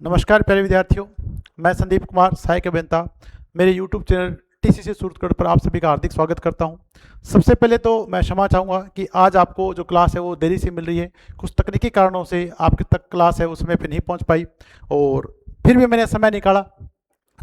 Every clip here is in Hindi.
नमस्कार प्यारे विद्यार्थियों, मैं संदीप कुमार सहायक अभियंता मेरे YouTube चैनल टीसीसी सूरतगढ़ पर आप सभी का हार्दिक स्वागत करता हूं। सबसे पहले तो मैं क्षमा चाहूँगा कि आज आपको जो क्लास है वो देरी से मिल रही है। कुछ तकनीकी कारणों से आपकी तक क्लास है उसमें पे नहीं पहुंच पाई और फिर भी मैंने समय निकाला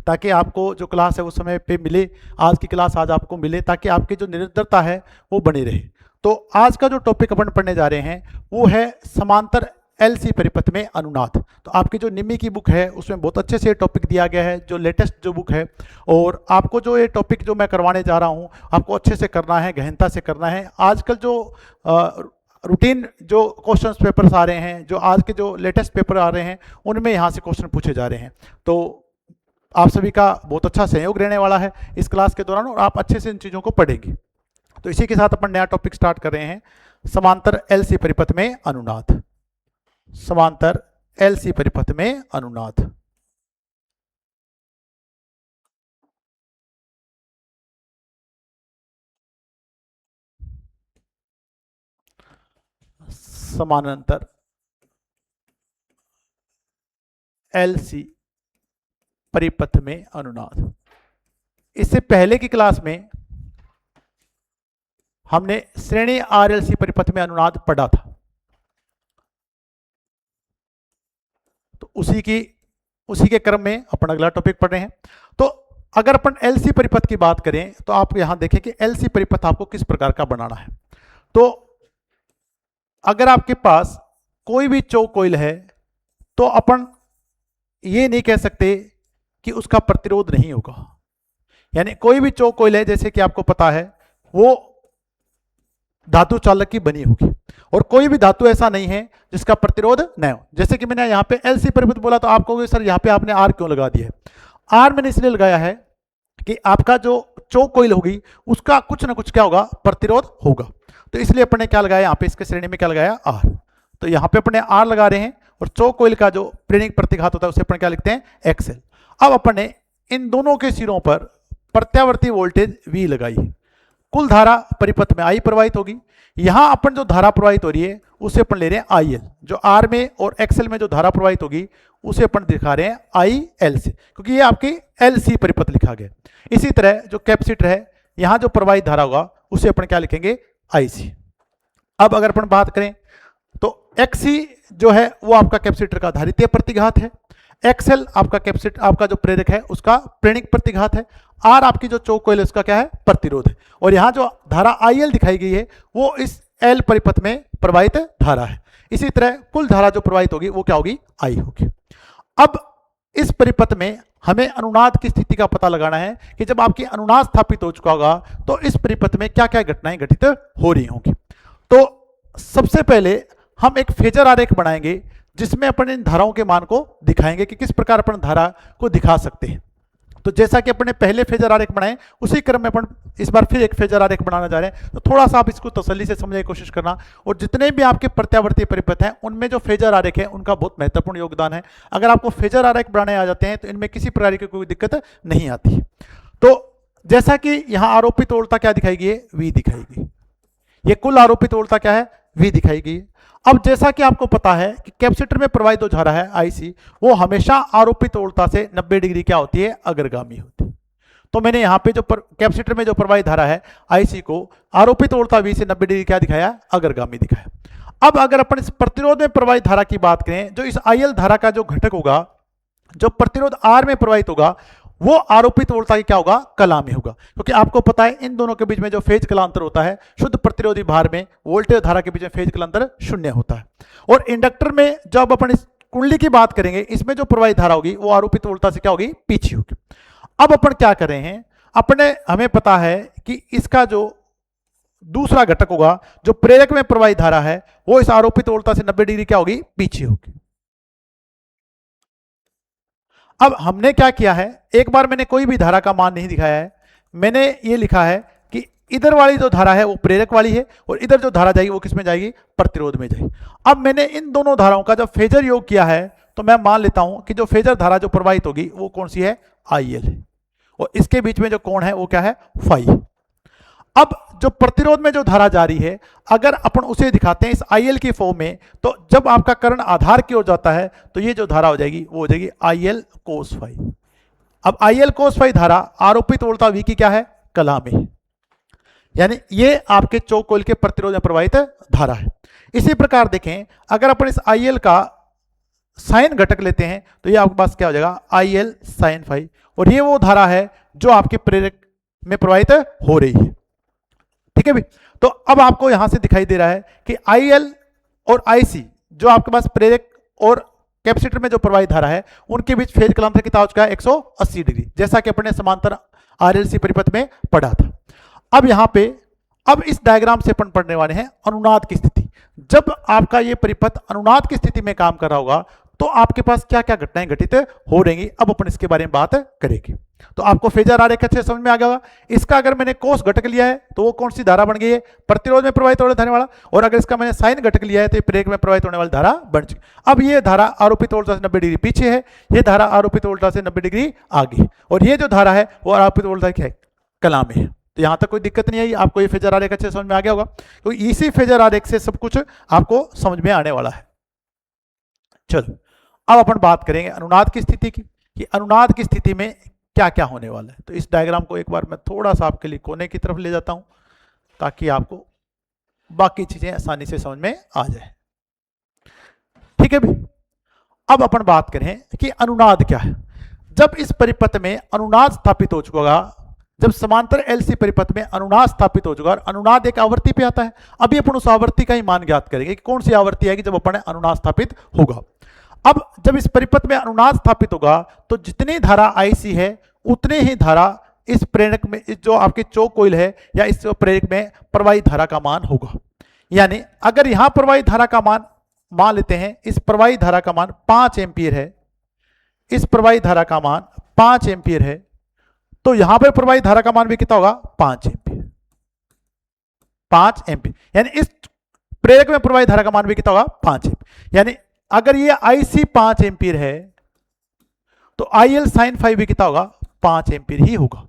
ताकि आपको जो क्लास है उस समय पे मिले, आज की क्लास आज आपको मिले ताकि आपकी जो निरंतरता है वो बनी रहे। तो आज का जो टॉपिक अपन पढ़ने जा रहे हैं वो है समांतर एलसी परिपथ में अनुनाद। तो आपकी जो निम्मी की बुक है उसमें बहुत अच्छे से टॉपिक दिया गया है, जो लेटेस्ट जो बुक है, और आपको जो ये टॉपिक जो मैं करवाने जा रहा हूँ आपको अच्छे से करना है, गहनता से करना है। आजकल जो रूटीन जो क्वेश्चंस पेपर्स आ रहे हैं, जो आज के जो लेटेस्ट पेपर आ रहे हैं उनमें यहाँ से क्वेश्चन पूछे जा रहे हैं। तो आप सभी का बहुत अच्छा सहयोग रहने वाला है इस क्लास के दौरान और आप अच्छे से इन चीज़ों को पढ़ेंगे। तो इसी के साथ अपन नया टॉपिक स्टार्ट कर रहे हैं, समांतर एलसी परिपथ में अनुनाद। समांतर एलसी परिपथ में अनुनाद। समानांतर एलसी परिपथ में अनुनाद। इससे पहले की क्लास में हमने श्रेणी आरएलसी परिपथ में अनुनाद पढ़ा था, तो उसी के क्रम में अपन अगला टॉपिक पढ़ रहे हैं। तो अगर अपन एलसी परिपथ की बात करें तो आप यहां देखें कि एलसी परिपथ आपको किस प्रकार का बनाना है। तो अगर आपके पास कोई भी चौक कॉइल है तो अपन ये नहीं कह सकते कि उसका प्रतिरोध नहीं होगा। यानी कोई भी चौक कॉइल है, जैसे कि आपको पता है, वो धातु चालक की बनी होगी और कोई भी धातु ऐसा नहीं है जिसका प्रतिरोध न हो। जैसे कि मैंने यहाँ पे एलसी परिपथ बोला तो आप कहोगे सर यहाँ पे आपने आर क्यों लगा दिया है। आर मैंने इसलिए लगाया है कि आपका जो चौक कॉइल होगी उसका कुछ ना कुछ क्या होगा, प्रतिरोध होगा। तो इसलिए अपने क्या लगाया यहाँ पे, इसके श्रेणी में क्या लगाया, आर। तो यहाँ पे अपने आर लगा रहे हैं और चौक कॉइल का जो प्रेरणिक प्रतिघात होता है उसे अपन क्या लिखते हैं, एक्सएल। अब अपने इन दोनों के सिरों पर प्रत्यावर्ती वोल्टेज वी लगाई है। कुल धारा परिपथ में आई प्रवाहित होगी। यहां अपन जो धारा प्रवाहित हो रही है उसे अपन ले रहे हैं आई एल। जो आर में और एक्सएल में जो धारा प्रवाहित होगी उसे अपन दिखा रहे हैं आई एल से, क्योंकि ये आपकी एल सी परिपथ लिखा गया। इसी तरह जो कैपेसिटर है, यहां जो प्रवाहित धारा होगा उसे अपन क्या लिखेंगे, आई सी। अब अगर अपन बात करें तो एक्सी जो है वो आपका कैपेसिटर का धारितीय प्रतिघात है, एक्सएल आपका कैपेसिटर, आपका जो प्रेरक है उसका प्रेरणिक प्रतिघात है, आर आपकी जो चौक कॉइल है उसका क्या है, प्रतिरोध है। और यहां जो धारा आईएल दिखाई गई है वो इस एल परिपथ में प्रवाहित धारा है। इसी तरह कुल धारा जो प्रवाहित होगी वो क्या होगी, आई होगी। अब इस परिपथ में हमें अनुनाद की स्थिति का पता लगाना है कि जब आपकी अनुनाद स्थापित हो चुका होगा तो इस परिपथ में क्या क्या घटनाएं घटित हो रही होंगी। तो सबसे पहले हम एक फेजर आरेख बनाएंगे जिसमें अपन इन धाराओं के मान को दिखाएंगे कि किस प्रकार अपन धारा को दिखा सकते हैं। तो जैसा कि अपने पहले फेजर आरेख बनाए उसी क्रम में अपन इस बार फिर एक फेजर आरेख बनाना जा रहे हैं। तो थोड़ा सा आप इसको तसल्ली से समझने की कोशिश करना, और जितने भी आपके प्रत्यावर्ती परिपथ हैं उनमें जो फेजर आरेख है उनका बहुत महत्वपूर्ण योगदान है। अगर आपको फेजर आरेख बनाने आ जाते हैं तो इनमें किसी प्रकार की कोई दिक्कत नहीं आती है। तो जैसा कि यहाँ आरोपित उड़ता क्या दिखाई गई है, वी दिखाई गई। ये कुल आरोपित उड़ता क्या है, वी दिखाई गई। अब जैसा कि आपको पता है कि कैपेसिटर में प्रवाहित जो धारा है आईसी वो हमेशा आरोपित उड़ता से 90 डिग्री क्या होती है, अग्रगामी होती है। तो मैंने यहाँ पे जो कैपेसिटर में जो प्रवाहित धारा है आईसी को आरोपित उड़ता वी से 90 डिग्री क्या दिखाया, अग्रगामी दिखाया। अब अगर अपन इस प्रतिरोध में प्रवाहित धारा की बात करें, जो इस आईएल धारा का जो घटक होगा, जो प्रतिरोध आर में प्रवाहित होगा, वो आरोपित वोल्टा की क्या होगा, कलामी होगा। क्योंकि आपको पता है इन दोनों के बीच में जो फेज कलांतर होता है, शुद्ध प्रतिरोधी भार में वोल्टेज धारा के बीच में फेज कलांतर शून्य होता है। और इंडक्टर में जब अपन इस कुंडली की बात करेंगे, इसमें जो प्रवाहित धारा होगी वो आरोपित वोल्टा से क्या होगी, पीछे होगी। अब अपन क्या कर रहे हैं, अपने हमें पता है कि इसका जो दूसरा घटक होगा, जो प्रेरक में प्रवाहित धारा है, वो इस आरोपित वोल्टा से 90 डिग्री क्या होगी, पीछे होगी। अब हमने क्या किया है, एक बार मैंने कोई भी धारा का मान नहीं दिखाया है, मैंने ये लिखा है कि इधर वाली जो धारा है वो प्रेरक वाली है और इधर जो धारा जाएगी वो किस में जाएगी, प्रतिरोध में जाएगी। अब मैंने इन दोनों धाराओं का जब फेजर योग किया है तो मैं मान लेता हूं कि जो फेजर धारा जो प्रवाहित होगी वो कौन सी है, आईएल है, और इसके बीच में जो कोण है वो क्या है, फाई। अब जो प्रतिरोध में जो धारा जारी है, अगर अपन उसे दिखाते हैं इस IL की फॉर्म में, तो जब आपका कर्ण आधार की ओर जाता है तो ये जो धारा हो जाएगी वो हो जाएगी IL cos phi। अब IL cos phi धारा आरोपित वोल्टा V की क्या है, कला में है, यानी ये आपके चौक कोइल के प्रतिरोध में प्रवाहित धारा है। इसी प्रकार देखें, अगर अपन इस IL का साइन घटक लेते हैं तो ये आपके पास क्या हो जाएगा, IL sin phi, और ये वो धारा है जो आपके प्रेरक में प्रवाहित हो रही है। ठीक है भाई, तो अब आपको यहां से दिखाई दे रहा है कि IL और IC जो आपके पास प्रेरक और कैपेसिटर में जो प्रवाहित धारा है उनके बीच फेज कालांतर कितना हो चुका है, 180 डिग्री, जैसा कि अपने समांतर RLC परिपथ में पढ़ा था। अब यहां पे अब इस डायग्राम से अपन पढ़ने वाले हैं अनुनाद की स्थिति। जब आपका ये परिपथ अनुनाद की स्थिति में काम कर रहा होगा तो आपके पास क्या क्या घटनाएं घटित हो रहेंगी, अब अपन इसके बारे में बात करेंगे। तो आपको फेजर आरेख अच्छे समझ में आ गया। इसका अगर मैंने कोस घटक लिया है तो वो कौन सी धारा बन गई है, प्रतिरोध में प्रवाहित होने वाला, और अगर इसका मैंने साइन घटक लिया है तो ये प्रेरक में प्रवाहित होने वाली धारा बन चुकी। अब ये धारा आरोपित वोल्टा से 90 डिग्री पीछे है, ये धारा आरोपित वोल्टा से 90 डिग्री आगे, और ये जो धारा है वो आरोपित वोल्टा की है, कला में है। तो यहां तक कोई दिक्कत नहीं आई, आपको ये फेजर आरेख अच्छे समझ में आ गया होगा, तो इसी फेजर आरेख से सब कुछ आपको समझ में आने वाला है। चलो अब अपन बात करेंगे अनुनाद की स्थिति की, कि अनुनाद की स्थिति में क्या क्या होने वाला है। तो इस डायग्राम को एक बार मैं थोड़ा सा आपके लिए कोने की तरफ ले जाता हूं ताकि आपको बाकी चीजें आसानी से समझ में आ जाए। ठीक है भाई, अब अपन बात करें कि अनुनाद क्या है। जब इस परिपथ में अनुनाद स्थापित हो चुका होगा, जब समांतर LC परिपथ में अनुनाद स्थापित हो चुका और अनुनाद एक आवृत्ति पे आता है, अभी अपन उस आवृत्ति का ही मान ज्ञात करेंगे कि कौन सी आवृत्ति आएगी जब अपन अनुनाद स्थापित होगा। अब जब इस परिपथ में अनुनाद स्थापित होगा तो जितनी धारा IC है उतने ही धारा इस प्रेरक में, जो आपके चौक कोइल है या इस प्रेरक में प्रवाहित धारा का मान होगा। यानी अगर यहां प्रवाहित धारा का मान लेते हैं, इस प्रवाहित धारा का मान 5 एम्पीयर है, इस प्रवाहित धारा का मान 5 एम्पीयर है, तो यहां पर प्रवाहित धारा का मान भी कितना होगा, 5 एम्पीयर। 5 एम्पीयर यानी इस प्रेरक में प्रवाहित धारा का मान भी कितना होगा, 5 एम्पीयर। यानी अगर ये IC 5 एम्पीयर है तो IL sin phi भी कितना होगा, 5 एम्पीयर ही होगा।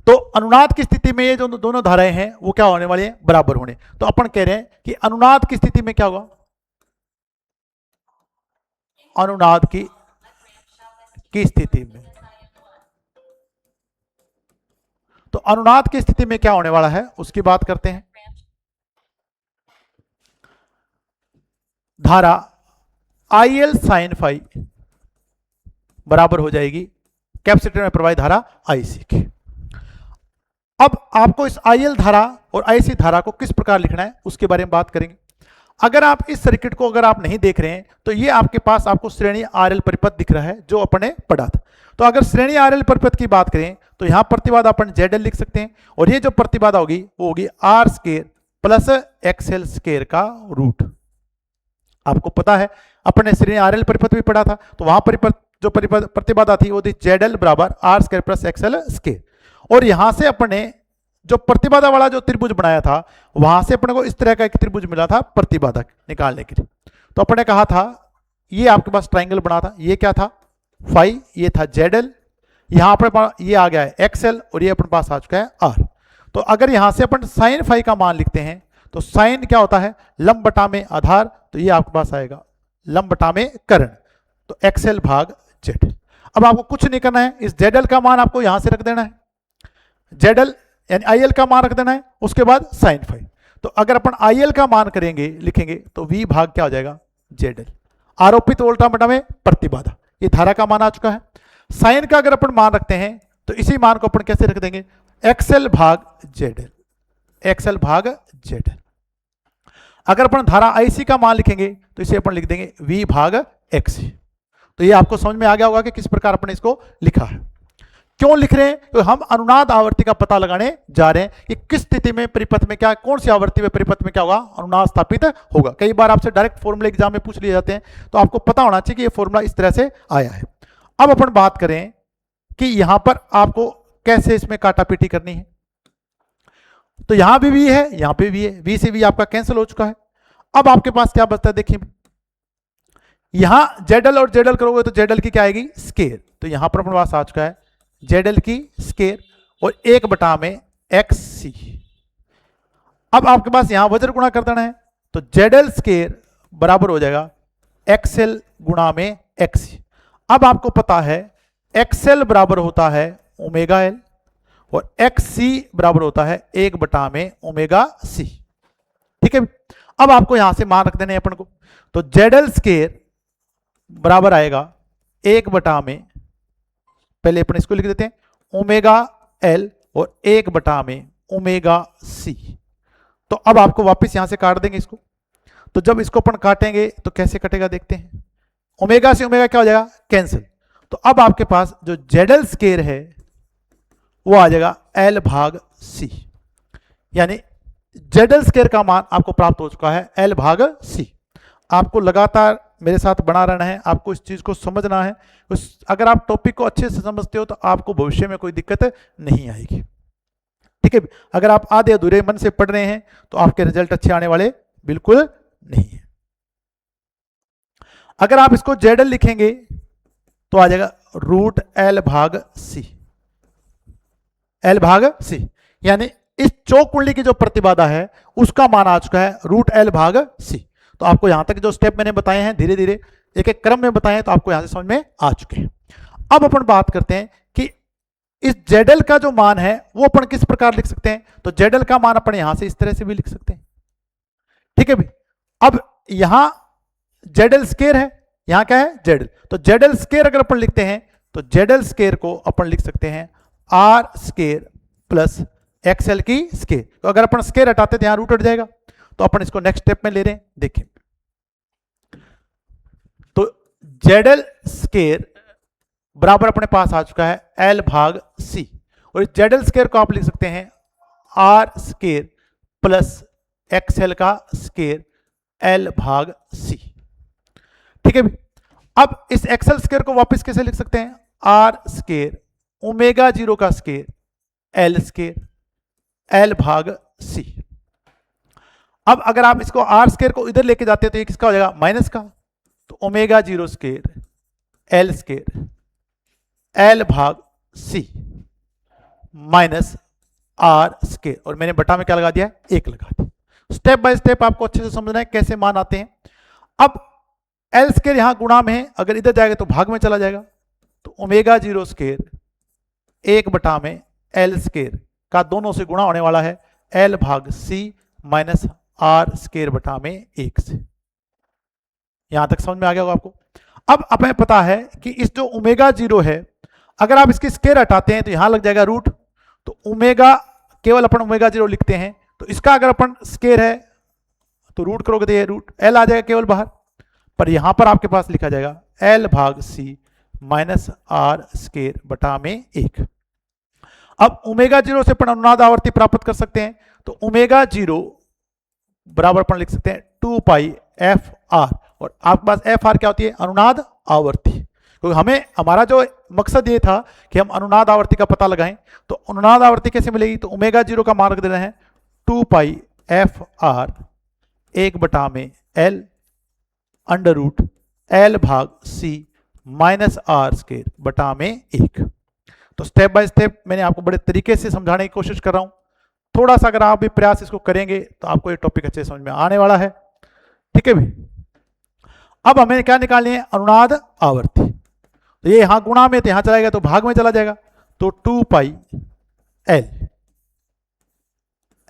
तो अनुनाद की स्थिति में ये जो दोनों धाराएं हैं वो क्या होने वाली हैं, बराबर होने। तो अपन कह रहे हैं कि अनुनाद की स्थिति में क्या होगा, अनुनाद की स्थिति में, तो अनुनाद की स्थिति में क्या होने वाला है उसकी बात करते हैं। धारा IL sin phi बराबर हो जाएगी कैपेसिटर में प्रवाहित धारा IC की। अब आपको इस IL धारा और IC धारा को किस प्रकार लिखना है उसके बारे में बात करेंगे। अगर आप इस सर्किट को अगर आप नहीं देख रहे हैं तो ये आपके पास आपको श्रेणी RL परिपथ दिख रहा है जो अपने पढ़ा था। तो अगर श्रेणी RL परिपथ की बात करें तो यहां प्रतिबाधा अपन ZL लिख सकते हैं, और ये जो प्रतिबाधा होगी वो होगी R square plus XL square का रूट। आपको पता है अपने श्रेणी RL परिपथ भी पढ़ा था, तो वहां परिपथ जो प्रतिबाधा थी वो थी ZL बराबर R square plus XL square, और यहां से अपने जो प्रतिबाधा वाला जो त्रिभुज बनाया था वहां से अपने को इस तरह का एक त्रिभुज मिला था प्रतिबाधा निकालने के लिए। तो अपने कहा था ये आपके पास ट्राइंगल बना था, ये क्या था फाई, ये था ZL, यहां पर ये आ गया है XL, और ये अपने पास आ चुका है R। तो अगर यहां से अपन साइन फाई का मान लिखते हैं तो साइन क्या होता है, लंब बटा में आधार, तो ये आपके पास आएगा लंब बटा में कर्ण, तो XL भाग ZL। अब आपको कुछ नहीं करना है, इस ZL का मान आपको यहां से रख देना है, ZL यानी IL का मान रख देना है, उसके बाद साइन फाई। तो अगर अपन IL का मान करेंगे लिखेंगे तो V भाग क्या हो जाएगा ZL, आरोपित वोल्टा बटा में प्रतिबाधा, ये धारा का मान आ चुका है। साइन का अगर अपन मान रखते हैं तो इसी मान को अपन कैसे रख देंगे, XL भाग ZL, XL भाग ZL। अगर अपन धारा IC का मान लिखेंगे तो इसे अपन लिख देंगे V भाग XC। तो ये आपको समझ में आ गया होगा कि किस प्रकार अपन इसको लिखा है। क्यों लिख रहे हैं, तो हम अनुनाद आवृत्ति का पता लगाने जा रहे हैं कि किस स्थिति में परिपथ में क्या, कौन सी आवृत्ति में परिपथ में क्या होगा, अनुनाद स्थापित होगा। कई बार आपसे डायरेक्ट फॉर्मूला एग्जाम में पूछ लिए जाते हैं, तो आपको पता होना चाहिए कि ये फॉर्मूला इस तरह से आया है। अब अपन बात करें कि यहां पर आपको कैसे इसमें काटापीटी करनी है। तो यहां भी V है, यहां पे भी है, V से V आपका कैंसिल हो चुका है। अब आपके पास क्या बचता है, देखिए यहां ZL और ZL करोगे तो ZL की क्या आएगी स्केयर, तो यहां पर अपने पास आ चुका है ZL की स्केयर, और 1 बटा में XC। अब आपके पास यहां वज्र गुणा कर देना है, तो ZL स्केयर बराबर हो जाएगा XL गुणा में XC। अब आपको पता है XL बराबर होता है ओमेगा L और XC बराबर होता है 1 बटा में ओमेगा C। ठीक है, अब आपको यहां से मान रख देने अपन को, तो ZL स्केयर बराबर आएगा 1 बटा में, पहले अपन इसको लिख देते हैं, ओमेगा L और 1 बटा में ओमेगा C। तो अब आपको वापस यहां से काट देंगे इसको, तो जब इसको अपन काटेंगे तो कैसे कटेगा देखते हैं। ओमेगा से ओमेगा क्या हो जाएगा, कैंसिल। तो अब आपके पास जो ZL स्केयर है वो आ जाएगा L भाग C, यानी ZL स्केयर का मान आपको प्राप्त हो चुका है L भाग C। आपको लगातार मेरे साथ बना रहना है, आपको इस चीज को समझना है। अगर आप टॉपिक को अच्छे से समझते हो तो आपको भविष्य में कोई दिक्कत नहीं आएगी। ठीक है, अगर आप आधे अधूरे मन से पढ़ रहे हैं तो आपके रिजल्ट अच्छे आने वाले बिल्कुल नहीं है। अगर आप इसको ZL लिखेंगे तो आ जाएगा रूट L भाग C, L भाग C, यानी इस चौक कुंडली की जो प्रतिबाधा है उसका मान आ चुका है रूट L भाग C। तो आपको यहां तक जो स्टेप मैंने बताए हैं धीरे धीरे एक एक क्रम में बताए हैं, तो आपको यहां से समझ में आ चुके हैं। अब अपन बात करते हैं कि इस ZL का जो मान है वो अपन किस प्रकार लिख सकते हैं। तो ZL का मान अपन यहां से इस तरह से भी लिख सकते हैं। ठीक है भाई, अब यहां ZL स्केयर है, यहां क्या है ZL, तो ZL स्केयर अगर अपन लिखते हैं तो ZL स्केयर को अपन लिख सकते हैं R स्केयर प्लस XL की स्केयर। तो अगर अपन स्केयर हटाते तो यहां रूट हट जाएगा, तो अपन इसको नेक्स्ट स्टेप में ले रहे हैं। देखिए, तो ZL स्केयर बराबर अपने पास आ चुका है L भाग C, और इस ZL स्केयर को आप लिख सकते हैं R स्केयर प्लस XL का स्केयर L भाग C। ठीक है, अब इस XL स्केयर को वापस कैसे लिख सकते हैं, R स्केयर ओमेगा 0 का स्केयर L स्केयर L भाग C। अब अगर आप इसको R स्केयर को इधर लेके जाते हैं तो ये किसका हो जाएगा, माइनस का, तो omega 0 square L square L भाग C माइनस R स्केयर, और मैंने बटा में क्या लगा दिया, 1 लगा दिया। स्टेप बाय स्टेप आपको अच्छे से समझना है कैसे मान आते हैं। अब L स्केयर यहां गुणा में है, अगर इधर जाएगा तो भाग में चला जाएगा, तो ओमेगा 0 स्केयर 1 बटा में L स्केयर का दोनों से गुणा होने वाला है L भाग C माइनस R स्केयर बटा में 1 से। यहां तक समझ में आ गया होगा आपको। अब हमें पता है कि इस जो ओमेगा 0 है, अगर आप इसकी स्केयर हटाते हैं तो यहां लग जाएगा रूट, तो ओमेगा केवल अपन ओमेगा 0 लिखते हैं, तो इसका अगर अपन स्केयर है तो रूट करोगे तो ये रूट L आ जाएगा केवल बाहर, पर यहां पर आपके पास लिखा जाएगा L भाग C माइनस R स्केयर बटा में 1। अब ओमेगा 0 से अपन अनुनाद आवर्ती प्राप्त कर सकते हैं, तो ओमेगा 0 बराबर अपन लिख सकते हैं 2 पाई FR, और आपके पास FR क्या होती है, अनुनाद आवर्ती। क्योंकि हमें हमारा जो मकसद ये था कि हम अनुनाद आवर्ती का पता लगाएं, तो अनुनाद आवर्ती कैसे मिलेगी, तो ओमेगा 0 का मान रख देना है 2 पाई FR 1 बटा में L अंडर रूट L भाग C माइनस R स्केयर बटा में 1। तो स्टेप बाय स्टेप मैंने आपको बड़े तरीके से समझाने की कोशिश कर रहा हूं। थोड़ा सा अगर आप भी प्रयास इसको करेंगे तो आपको ये टॉपिक अच्छे समझ में आने वाला है। ठीक है भाई, अब हमें क्या निकालनी है, अनुनाद आवर्ती। तो ये यहां गुणा में तो यहां चलाएगा तो भाग में चला जाएगा, तो 2 पाई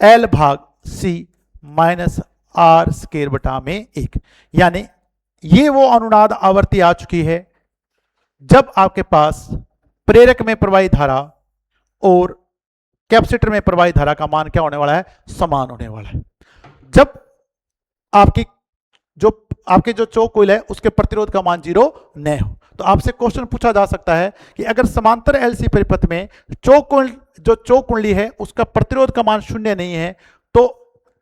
L भाग C माइनस R स्केयर बटा में 1, यानी ये वो अनुनाद आवर्ती आ चुकी है जब आपके पास प्रेरक में प्रवाहित धारा और कैपेसिटर में प्रवाहित धारा का मान क्या होने वाला है, समान होने वाला है। जब आपके जो चौक कोइल है उसके प्रतिरोध का मान 0 न हो, तो आपसे क्वेश्चन पूछा जा सकता है कि अगर समांतर LC परिपथ में चौक कुंडली है उसका प्रतिरोध का मान 0 नहीं है, तो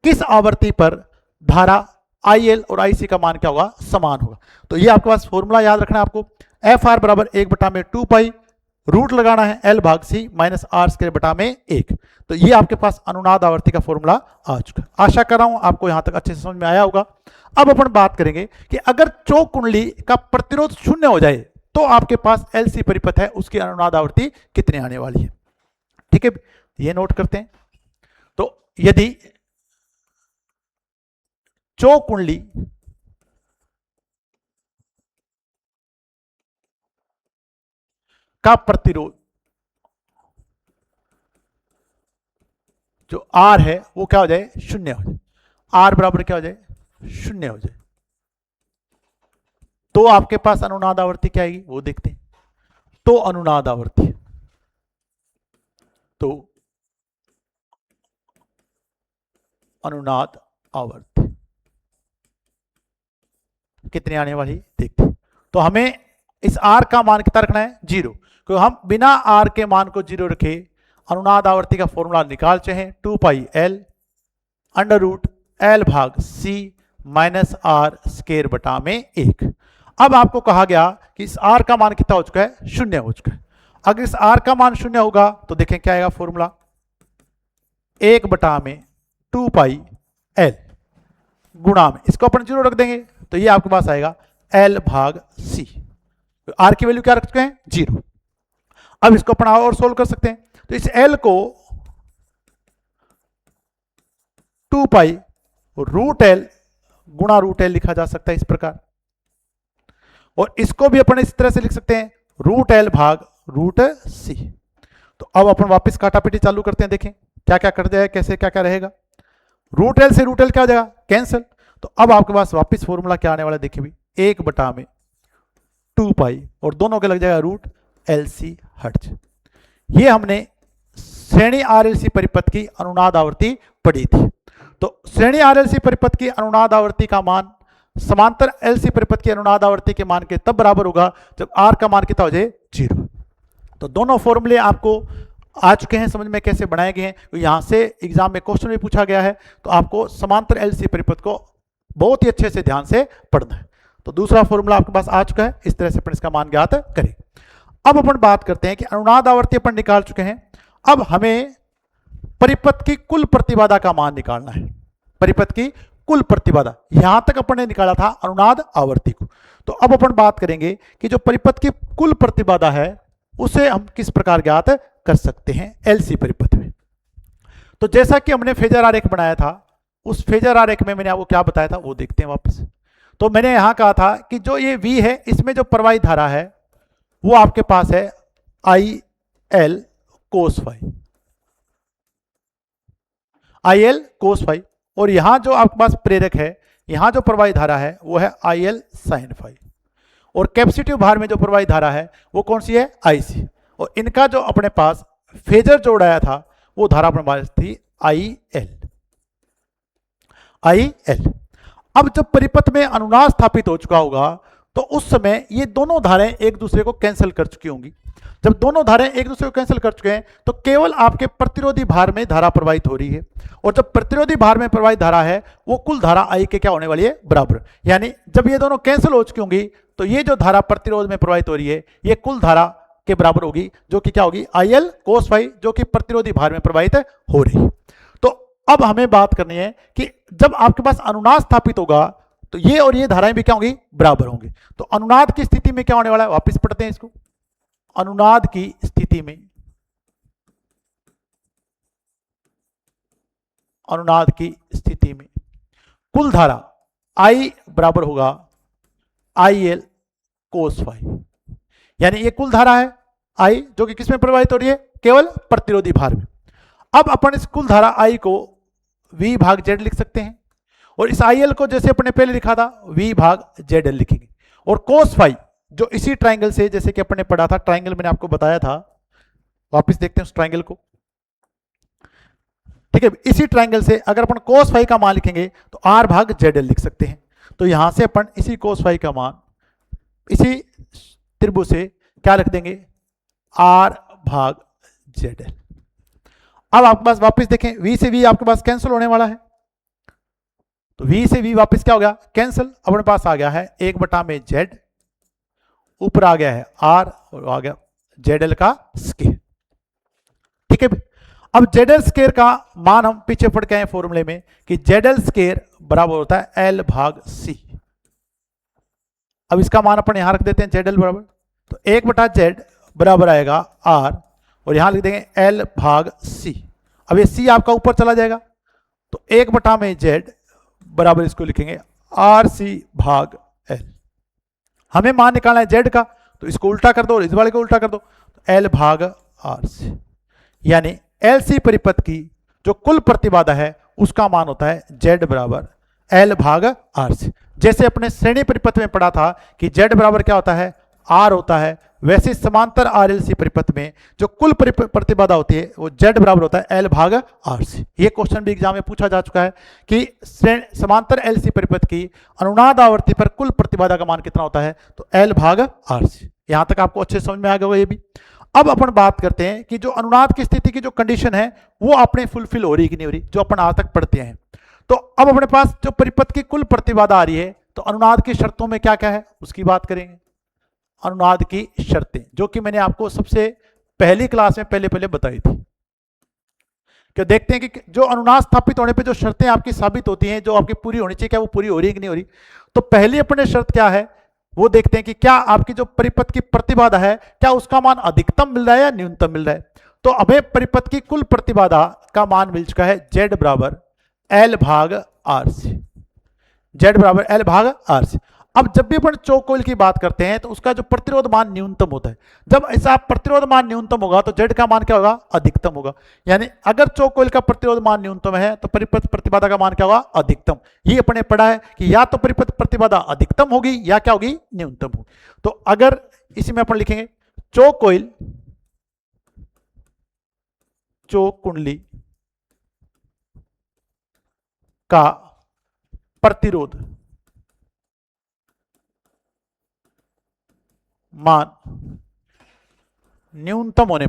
किस आवर्ती पर धारा IL और IC का मान क्या होगा, समान होगा। तो ये आपके पास फॉर्मूला याद रखना है आपको, FR बराबर 1 बटा में 2 पाई, रूट लगाना है L भाग C माइनस R स्क्वायर बटा में 1। तो ये आपके पास अनुनाद आवर्ती का फॉर्मूला आ चुका। आशा कर रहा हूं आपको यहां तक अच्छे से समझ में आया होगा। अब अपन बात करेंगे कि अगर चौक कुंडली का प्रतिरोध 0 हो जाए तो आपके पास LC परिपथ है उसकी अनुनाद आवर्ती कितनी आने वाली है। ठीक है, ये नोट करते हैं। तो यदि चौक कुंडली का प्रतिरोध जो आर है वो क्या हो जाए, शून्य हो जाए, आर बराबर क्या हो जाए, शून्य हो जाए, तो आपके पास अनुनाद आवृत्ति क्या आएगी वो देखते हैं। तो अनुनाद आवृत्ति, तो अनुनाद आवृत्ति कितनी आने वाली देखते हैं। तो हमें इस आर का मान कितना रखना है, 0, क्योंकि हम बिना आर के मान को 0 रखे अनुनाद आवृत्ति का फॉर्मूला निकाल चाहे 2 pi L under root L भाग सी माइनस आर स्केयर बटा में 1। अब आपको कहा गया कि इस आर का मान कितना हो चुका है, 0 हो चुका है। अगर इस आर का मान 0 होगा तो देखें क्या आएगा फॉर्मूला, 1 बटा में 2 पाई एल गुणा में, इसको अपन 0 रख देंगे तो ये आपके पास आएगा एल भाग सी। तो आर की वैल्यू क्या रख चुके हैं, 0। अब इसको अपन और सोल्व कर सकते हैं, तो इस एल को 2 पाई रूट एल गुणा रूट एल लिखा जा सकता है इस प्रकार, और इसको भी अपन इस तरह से लिख सकते हैं रूट एल भाग रूट सी। तो अब अपन वापस काटापीटी चालू करते हैं, देखें क्या क्या कर जाएगा, कैसे क्या क्या रहेगा। रूट एल से रूट एल क्या हो जाएगा, कैंसिल। तो अब आपके पास वापस फॉर्मूला क्या आने वाला है, देखिए भी 1 बटा में 2 पाई और दोनों के लग जाएगा रूट एल सी हर्ट्ज। ये हमने श्रेणी आरएलसी परिपथ की अनुनाद आवृत्ति पढ़ी थी। तो श्रेणी आरएलसी परिपथ की अनुनाद आवृत्ति का मान समांतर एलसी परिपथ की अनुनाद आवृत्ति के मान के तब बराबर होगा जब आर का मान कितना हो जाए, 0। तो दोनों फॉर्मूले आपको आ चुके हैं समझ में कैसे बनाए गए हैं। तो यहां से एग्जाम में क्वेश्चन भी पूछा गया है, तो आपको समांतर एलसी परिपथ को बहुत ही अच्छे से ध्यान से पढ़ना है। तो दूसरा फॉर्मूला आपके पास आ चुका है, इस तरह से अपन इसका मान ज्ञात करें। अब अपन बात करते हैं कि अनुनाद आवृत्ति अपन निकाल चुके हैं, अब हमें परिपथ की कुल प्रतिबाधा का मान निकालना है। परिपथ की कुल प्रतिबाधा, यहां तक अपन ने निकाला था अनुनाद आवृत्ति को। तो अब अपन बात करेंगे कि जो परिपथ की कुल प्रतिबाधा है उसे हम किस प्रकार ज्ञात कर सकते हैं एलसी परिपथ में। तो जैसा कि हमने फेजर आरेख बनाया था, उस फेजर आरेख में मैंने आपको क्या बताया था वो देखते हैं वापस। तो मैंने यहां कहा था कि जो ये V है इसमें जो प्रवाहित धारा है वो आपके पास है I L cos phi, I L cos phi, और यहां जो आपके पास प्रेरक है, यहां जो प्रवाहित धारा है वो है आई एल साइन फाई, और कैपेसिटिव भार में जो प्रवाहित धारा है वो कौन सी है, आईसी। और इनका जो अपने पास फेजर जो उड़ाया था वो धारा अपने पास थी आई एल, आई एल। अब जब परिपथ में अनुनाद स्थापित हो चुका होगा तो उस समय ये दोनों धाराएं एक दूसरे को कैंसिल कर चुकी होंगी। जब दोनों धाराएं एक दूसरे को कैंसिल कर चुके हैं तो केवल आपके प्रतिरोधी भार में धारा प्रवाहित हो रही है, और जब प्रतिरोधी भार में प्रवाहित धारा है वो कुल धारा आई के क्या होने वाली है, बराबर। यानी जब ये दोनों कैंसिल हो चुकी होंगी तो ये जो धारा प्रतिरोध में प्रवाहित हो रही है ये कुल धारा के बराबर होगी, जो कि क्या होगी, आई एल कोस फाई, जो कि प्रतिरोधी भार में प्रवाहित हो रही है। तो अब हमें बात करनी है कि जब आपके पास अनुनाद स्थापित होगा तो ये और ये धाराएं भी क्या होंगी, बराबर होंगी। तो अनुनाद की स्थिति में क्या होने वाला है, वापस पढ़ते हैं इसको। अनुनाद की स्थिति में, अनुनाद की स्थिति में कुल धारा I बराबर होगा आई एल कोस फाई, यानी ये कुल धारा है I जो कि किसमें प्रवाहित हो रही है, केवल प्रतिरोधी भार में। अब अपन इस कुल धारा I को V भाग Z लिख सकते हैं, और इस IL को जैसे अपने पहले लिखा था V भाग ZL लिखेंगे, और कोस फाई जो इसी ट्राइंगल से, जैसे कि अपन ने पढ़ा था, ट्राइंगल मैंने आपको बताया था, वापस देखते हैं उस ट्राइंगल को। ठीक है, इसी ट्राइंगल से अगर अपन कोस फाई का मान लिखेंगे तो R भाग ZL लिख सकते हैं। तो यहां से अपन इसी कोस फाई का मान इसी त्रिभुज से क्या लिख देंगे, R भाग ZL। अब आपके पास वापस देखें, V से V आपके पास कैंसिल होने वाला है, तो V से V वापस क्या हो गया, कैंसिल। अपने पास आ गया है 1 बटा में Z, ऊपर आ गया है R, और आ गया ZL का स्केयर। ठीक है, अब ZL स्केयर का मान हम पीछे पढ़ के आए फॉर्मूले में कि ZL स्केयर बराबर होता है L भाग C। अब इसका मान अपन यहां रख देते हैं ZL बराबर, तो 1 बटा Z बराबर आएगा R, और यहां लिख देंगे L भाग C। अब ये सी आपका ऊपर चला जाएगा, तो 1/z बराबर इसको लिखेंगे आर सी भाग एल। हमें मान निकालना है जेड का, तो इसको उल्टा कर दो और इस वाले को उल्टा कर दो, तो एल भाग आर सी, यानी एल सी परिपथ की जो कुल प्रतिबाधा है उसका मान होता है जेड बराबर एल भाग आर सी। जैसे अपने श्रेणी परिपथ में पढ़ा था कि जेड बराबर क्या होता है, आर होता है, वैसे समांतर आरएलसी परिपथ में जो कुल प्रतिबाधा होती है वो जेड बराबर होता है एल भाग आर सी। ये क्वेश्चन भी एग्जाम में पूछा जा चुका है कि समांतर एलसी परिपथ की अनुनाद आवर्ती पर कुल प्रतिबाधा का मान कितना होता है, तो एल भाग आर सी। यहां तक आपको अच्छे समझ में आ गया होगा ये भी। अब अपन बात करते हैं कि जो अनुनाद की स्थिति की जो कंडीशन है वो अपने फुलफिल हो रही कि नहीं हो रही, जो अपन आज तक पढ़ते हैं। तो अब अपने पास जो परिपथ की कुल प्रतिबाधा आ रही है, तो अनुनाद की शर्तों में क्या क्या है उसकी बात करेंगे। अनुनाद की शर्तें जो कि मैंने आपको सबसे पहली क्लास में पहले बताई थी, कि देखते हैं कि जो अनुनाद स्थापित होने पे जो शर्तें आपकी साबित होती हैं, जो आपकी पूरी होनी चाहिए, क्या वो पूरी हो रही है कि नहीं हो रही। तो पहली अपने शर्त क्या है वो देखते हैं कि क्या आपकी जो परिपथ की प्रतिबाधा है क्या उसका मान अधिकतम मिल रहा है या न्यूनतम मिल रहा है। तो हमें परिपथ की कुल प्रतिबाधा का मान मिल चुका है जेड बराबर एल भाग आर सी, जेड बराबर एल भाग आर सी। अब जब भी अपन चौक कोइल की बात करते हैं तो उसका जो प्रतिरोध मान न्यूनतम होता है, जब ऐसा प्रतिरोध मान न्यूनतम होगा तो जेड का मान क्या होगा, अधिकतम होगा। यानी अगर चौक कोइल का प्रतिरोध मान न्यूनतम है तो परिपथ प्रतिबाधा का मान क्या होगा, अधिकतम। ये अपने पढ़ा है कि या तो परिपथ प्रतिबाधा अधिकतम होगी या क्या होगी, न्यूनतम होगी। तो अगर इसी में अपन लिखेंगे चौक कोइल, चौक कुंडली का प्रतिरोध मान न्यूनतम होने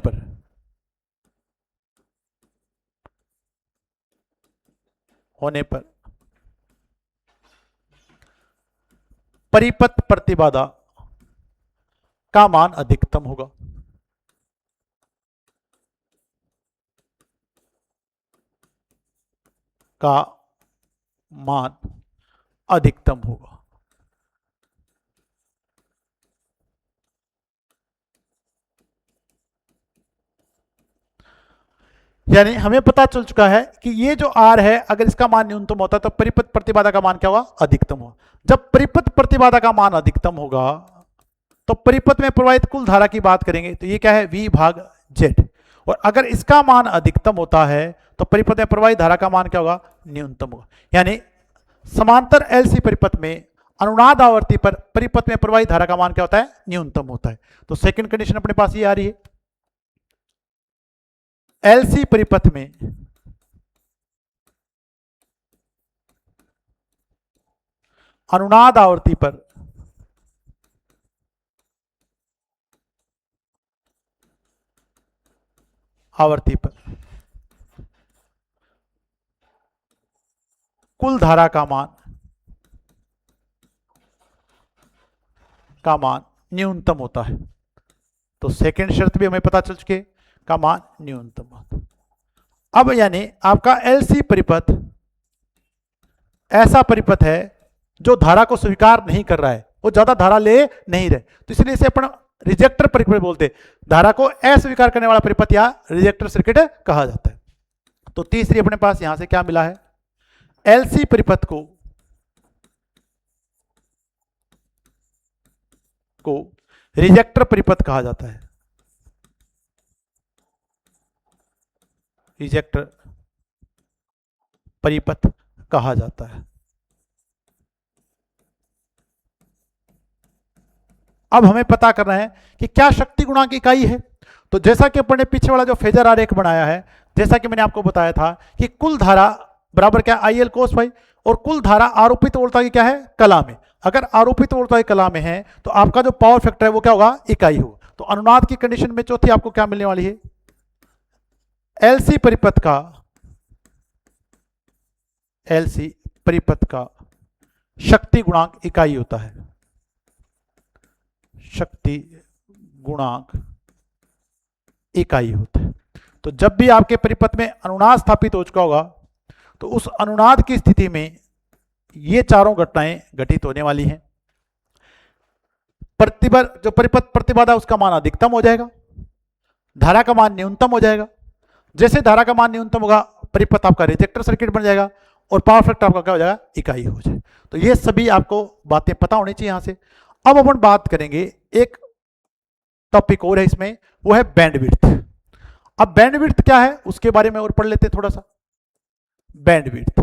पर परिपथ प्रतिबाधा का मान अधिकतम होगा। का मान अधिकतम होगा। यानी हमें पता चल चुका है कि ये जो आर है अगर इसका मान न्यूनतम होता है तो परिपथ प्रतिबाधा का मान क्या होगा, अधिकतम होगा। जब परिपथ प्रतिबाधा का मान अधिकतम होगा तो परिपथ में प्रवाहित कुल धारा की बात करेंगे तो ये क्या है, V भाग जेड। और अगर इसका मान अधिकतम होता है तो परिपथ में प्रवाहित धारा का मान क्या होगा, न्यूनतम होगा। यानी समांतर एलसी परिपथ में अनुनाद आवर्ती पर परिपथ में प्रवाहित धारा का मान क्या होता है, न्यूनतम होता है। तो सेकंड कंडीशन अपने पास ये आ रही है, एलसी परिपथ में अनुनाद आवर्ती पर कुल धारा का मान न्यूनतम होता है। तो सेकंड शर्त भी हमें पता चल चुकी है, का मान न्यूनतम होता है। अब यानी आपका एलसी परिपथ ऐसा परिपथ है जो धारा को स्वीकार नहीं कर रहा है, वो ज्यादा धारा ले नहीं रहे, तो इसलिए इसे अपन रिजेक्टर परिपथ बोलते हैं। धारा को अस्वीकार करने वाला परिपथ या रिजेक्टर सर्किट कहा जाता है। तो तीसरी अपने पास यहां से क्या मिला है, एलसी परिपथ को रिजेक्टर परिपथ कहा जाता है। रिजेक्टर परिपथ कहा जाता है। अब हमें पता करना है कि क्या शक्ति गुणांक इकाई है। तो जैसा कि अपन ने पीछे वाला जो फेजर आरेख बनाया है, जैसा कि मैंने आपको बताया था कि कुल धारा बराबर क्या, आई एल कोस फाई, और कुल धारा आरोपित वोल्टता की क्या है, कला में। अगर आरोपित वोल्टता की कला में है तो आपका जो पावर फैक्टर है वो क्या होगा, इकाई होगा। तो अनुनाद की कंडीशन में चौथी आपको क्या मिलने वाली है, एलसी परिपथ का शक्ति गुणांक इकाई होता है। शक्ति गुणांक इकाई होता है। तो जब भी आपके परिपथ में अनुनाद स्थापित हो चुका होगा तो उस अनुनाद की स्थिति में ये चारों घटनाएं घटित होने वाली हैं। जो परिपथ प्रतिबाधा उसका मान अधिकतम हो जाएगा, धारा का मान न्यूनतम हो जाएगा, जैसे धारा का मान न्यूनतम होगा, परिपथ आपका रिजेक्टर सर्किट बन जाएगा और पावर फैक्टर आपका क्या हो जाएगा, इकाई हो जाए। तो ये सभी आपको बातें पता होनी चाहिए यहां से। अब अपन बात करेंगे एक टॉपिक और है इसमें, वो है बैंडविड्थ। अब बैंडविड्थ क्या है उसके बारे में और पढ़ लेते हैं थोड़ा सा। बैंडविड्थ,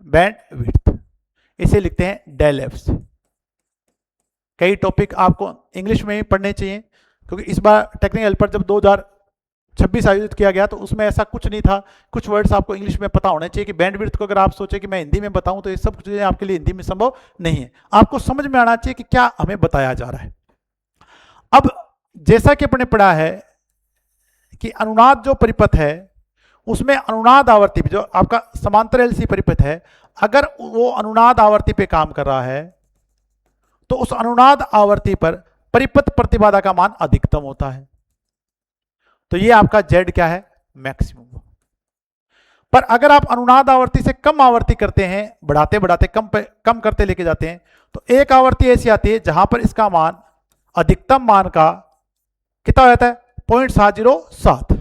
बैंडविड्थ इसे लिखते हैं डेल एफ से। कई टॉपिक आपको इंग्लिश में ही पढ़ने चाहिए, क्योंकि इस बार टेक्निकल हेल्पर जब 2026 आयोजित किया गया तो उसमें ऐसा कुछ नहीं था। कुछ वर्ड्स आपको इंग्लिश में पता होने चाहिए कि बैंडविड्थ को अगर आप सोचे कि मैं हिंदी में बताऊं तो ये सब चीजें आपके लिए हिंदी में संभव नहीं है। आपको समझ में आना चाहिए कि क्या हमें बताया जा रहा है। अब जैसा कि अपने पढ़ा है कि अनुनाद जो परिपथ है उसमें अनुनाद आवर्ती जो आपका समांतर एलसी परिपथ है, अगर वो अनुनाद आवर्ती पे काम कर रहा है तो उस अनुनाद आवर्ती पर परिपथ प्रतिबाधा का मान अधिकतम होता है। तो ये आपका Z क्या है, मैक्सिमम। पर अगर आप अनुनाद आवर्ती से कम आवर्ती करते हैं, बढ़ाते बढ़ाते कम करते लेके जाते हैं, तो एक आवर्ती ऐसी आती है जहां पर इसका मान अधिकतम मान का कितना हो जाता है, 0.707।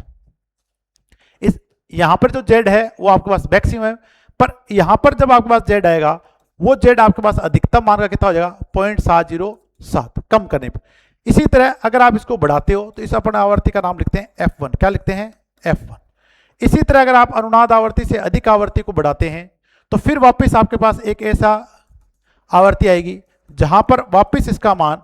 इस यहां पर जो Z है वो आपके पास मैक्सिमम है, पर यहां पर जब आपके पास Z आएगा वो Z आपके पास अधिकतम मान का कितना हो जाएगा, 0.707 कम करने पर। इसी तरह अगर आप इसको बढ़ाते हो तो इस अपन आवर्ती का नाम लिखते हैं F1। क्या लिखते हैं, F1। इसी तरह अगर आप अनुनाद आवर्ती से अधिक आवर्ती को बढ़ाते हैं तो फिर वापस आपके पास एक ऐसा आवर्ती आएगी जहां पर वापस इसका मान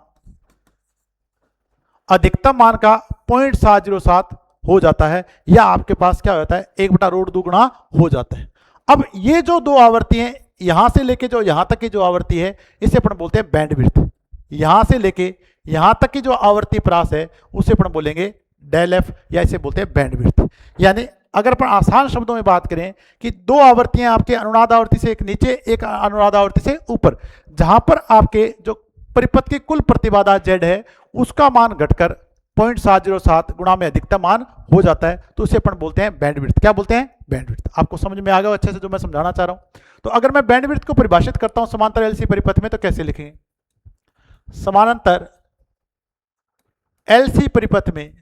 अधिकतम मान का 0.707 हो जाता है, या आपके पास क्या होता है, 1/√2 गुना हो जाता है। अब ये जो दो आवर्ती हैं, यहां से लेके जो यहां तक की जो आवर्ती है इसे अपन बोलते हैं बैंडविड्थ। यहां से लेके यहां तक की जो आवर्ती प्रास है उसे अपन बोलेंगे डेल एफ, या इसे बोलते हैं बैंडविड्थ। यानी अगर अपन आसान शब्दों में बात करें कि दो आवर्तियां आपके अनुनाद आवर्ती से एक नीचे, एक अनुनाद आवर्ती से ऊपर, जहां पर आपके जो परिपथ की कुल प्रतिबाधा Z है उसका मान घटकर 0.707 गुणा में अधिकतम मान हो जाता है, तो उसे अपन बोलते हैं बैंडविड्थ। क्या बोलते हैं, बैंडविड्थ। आपको समझ में आ गया अच्छे से जो मैं समझाना चाह रहा हूं। तो अगर मैं बैंडविड्थ को परिभाषित करता हूं समांतर एलसी परिपथ में तो कैसे लिखेंगे, समानांतर एलसी परिपथ में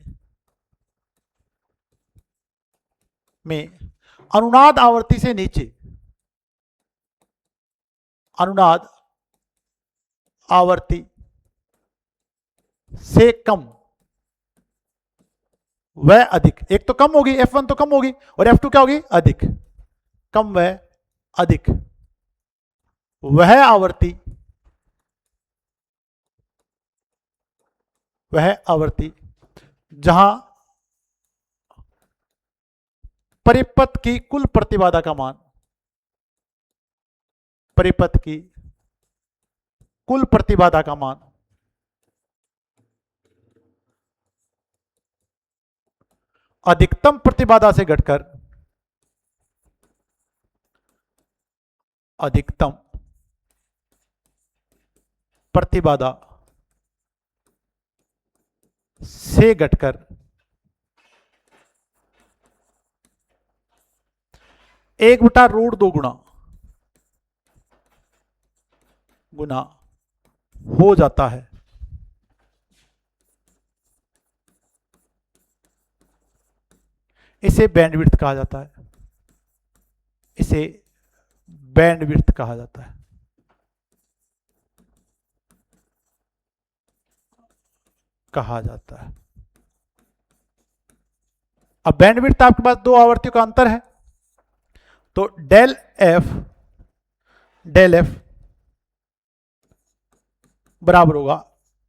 अनुनाद आवर्ती से नीचे, अनुनाद आवर्ती से कम व अधिक, एक तो कम होगी F1 तो कम होगी और F2 क्या होगी, अधिक, कम व अधिक, वह आवर्ती जहां परिपथ की कुल प्रतिबाधा का मान, परिपथ की कुल प्रतिबाधा का मान अधिकतम प्रतिबाधा से घटकर अधिकतम प्रतिबाधा से घटकर 1/√2 गुना हो जाता है। इसे बैंडविड्थ कहा जाता है, इसे बैंडविड्थ कहा जाता है। कहा जाता है। अब बैंडविड्थ आपके पास दो आवर्तियों का अंतर है, तो डेल एफ बराबर होगा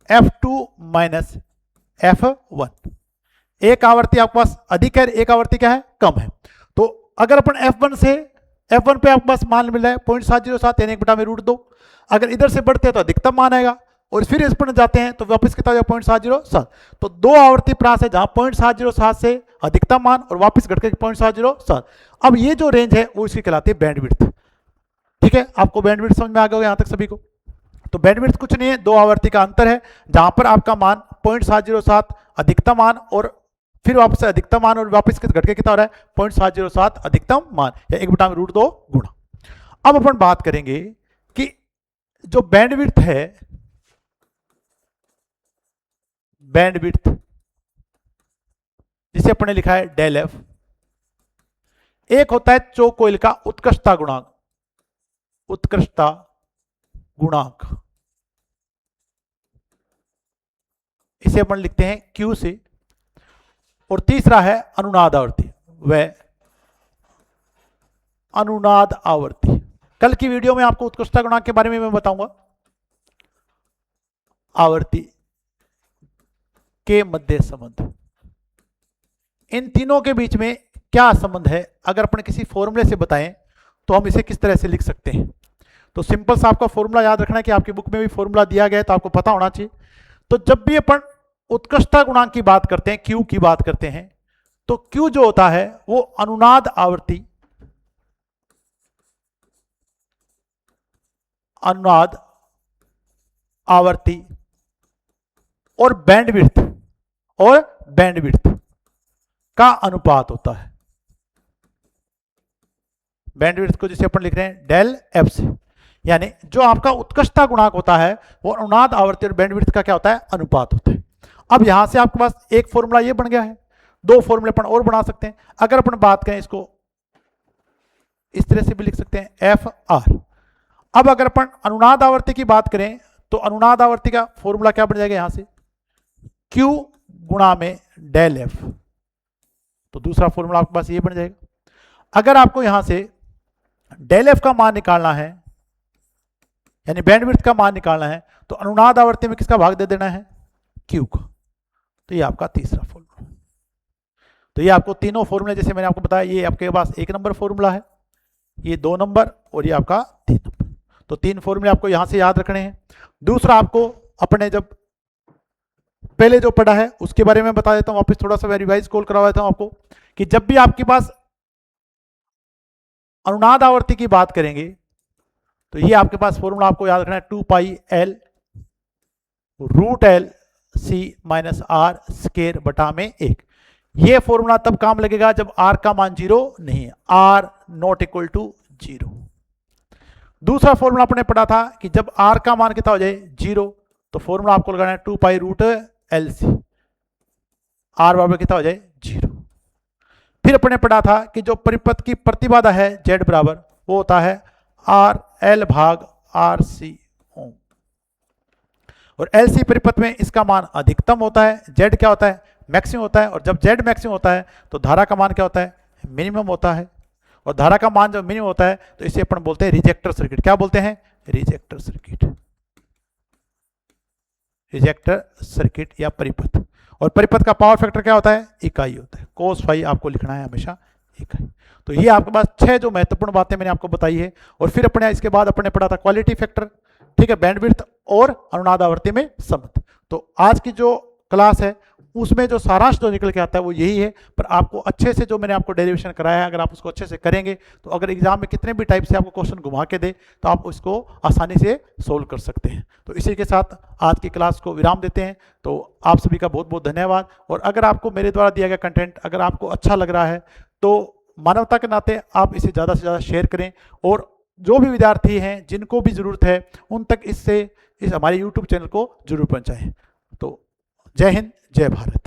F2 माइनस F1। एक आवर्ती आपके पास अधिक है, एक आवर्ती क्या है, कम है। तो अगर अपन F1 पे आपके पास मान मिल रहा है 0.707 यानी 1/√2, अगर इधर से बढ़ते हैं तो अधिकतम मान आएगा और फिर इस पर जाते हैं तो वापस कितना हो जाएगा, 0.707। तो दो आवर्ती प्रास है जहां 0.707 से अधिकतम मान और वापस घटकर 0.707। अब ये जो रेंज है वो इसकी कहलाती है बैंडविड्थ। ठीक है, आपको बैंडविड्थ समझ में आ गया होगा यहां तक सभी को। तो बैंडविड्थ कुछ नहीं है, दो आवर्ती का अंतर है जहां पर आपका मान 0.707 अधिकतम मान और फिर वापस से अधिकतम मान और वापस घटके कितना हो रहा है, 0.707 अधिकतम मान या 1/√2 गुणा। अब अपन बात करेंगे कि जो बैंडविड्थ है, बैंडविड्थ जिसे अपने लिखा है डेल एफ, एक होता है चोक कोइल का उत्कृष्टता गुणांक, उत्कृष्टता गुणांक, इसे अपन लिखते हैं क्यू से, और तीसरा है अनुनाद आवृत्ति, वह अनुनाद आवृत्ति। कल की वीडियो में आपको उत्कृष्टता गुणांक के बारे में मैं बताऊंगा, आवृत्ति के मध्य संबंध, इन तीनों के बीच में क्या संबंध है, अगर अपन किसी फॉर्मूले से बताएं तो हम इसे किस तरह से लिख सकते हैं। तो सिंपल सा आपका फॉर्मूला याद रखना है कि आपकी बुक में भी फॉर्मूला दिया गया है, तो आपको पता होना चाहिए। तो जब भी अपन उत्कृष्टता गुणांक की बात करते हैं, क्यू की बात करते हैं, तो क्यू जो होता है वो अनुनाद आवृत्ति, अनुनाद आवृत्ति और बैंडविड्थ का अनुपात होता है। बैंडविड्थ को जिसे अपन लिख रहे हैं डेल एफ से, यानी जो आपका उत्कृष्टता गुणांक होता है वो अनुनाद आवृत्ति और बैंडविड्थ का क्या होता है, अनुपात होता है। अब यहां से आपके पास एक फॉर्मूला ये बन गया है, दो फॉर्मूले अपन और बना सकते हैं। अगर अपन बात करें इसको इस तरह से भी लिख सकते हैं एफ आर। अब अगर अपन अनुनाद आवृत्ति की बात करें तो अनुनाद आवृत्ति का फॉर्मूला क्या बन जाएगा, यहां से क्यू गुणा में डेल एफ, तो दूसरा फॉर्मूला आपके पास ये बन जाएगा। अगर आपको यहां से डेल एफ का मान निकालना है, यानी बैंडविड्थ का मान निकालना है, तो अनुनाद आवृत्ति में किसका भाग दे देना है, क्यू का। तो ये आपका तीसरा फॉर्मूला। तो ये आपको तीनों फॉर्मूले जैसे मैंने आपको बताया, ये आपके पास 1 नंबर फॉर्मूला है, ये 2 नंबर और ये आपका 3 नंबर। तो 3 फॉर्मूले आपको यहां से याद रखने हैं। दूसरा आपको अपने जब पहले जो पढ़ा है उसके बारे में बता देता हूं, वापस थोड़ा सा रिवाइज कॉल करवा देता हूं आपको, कि जब भी आपके पास अनुनाद आवृत्ति की बात करेंगे तो ये आपके पास फॉर्मूला आपको याद रखना है 2 pi L root L C minus R square बटा में 1। ये फॉर्मूला तब काम लगेगा जब आर का मान 0 नहीं है, आर नॉट इक्वल टू 0। दूसरा फॉर्मूला अपने पढ़ा था कि जब आर का मान कितना हो जाए 0, तो फॉर्मूला आपको लगाना है 2 pi root L C, R बराबर कितना हो जाए 0। फिर अपने पढ़ा था कि जो परिपथ की प्रतिबाधा है जेड बराबर, वो होता है आर एल भाग आर सी ओम, और एल सी परिपथ में इसका मान अधिकतम होता है, जेड क्या होता है, मैक्सिमम होता है। और जब जेड मैक्सिमम होता है तो धारा का मान क्या होता है, मिनिमम होता है। और धारा का मान जब मिनिमम होता है तो इसे अपन बोलते हैं रिजेक्टर सर्किट। क्या बोलते हैं, रिजेक्टर सर्किट, रिजेक्टर सर्किट या परिपथ। और परिपथ का पावर फैक्टर क्या होता है, इकाई होता है, कोस फाई आपको लिखना है हमेशा इकाई। तो ये आपके पास 6 जो महत्वपूर्ण बातें मैंने आपको बताई है। और फिर अपने इसके बाद अपने पढ़ा था क्वालिटी फैक्टर, ठीक है, बैंडविड्थ और अनुनाद आवृत्ति में संबंध। तो आज की जो क्लास है उसमें जो सारांश जो निकल के आता है वो यही है। पर आपको अच्छे से जो मैंने आपको डेरिवेशन कराया है, अगर आप उसको अच्छे से करेंगे तो अगर एग्जाम में कितने भी टाइप से आपको क्वेश्चन घुमा के दे तो आप उसको आसानी से सोल्व कर सकते हैं। तो इसी के साथ आज की क्लास को विराम देते हैं। तो आप सभी का बहुत बहुत धन्यवाद। और अगर आपको मेरे द्वारा दिया गया कंटेंट अगर आपको अच्छा लग रहा है तो मानवता के नाते आप इसे ज़्यादा से ज़्यादा शेयर करें, और जो भी विद्यार्थी हैं जिनको भी ज़रूरत है उन तक इस हमारे YouTube चैनल को जरूर पहुँचाएँ। तो जय हिंद, जय भारत।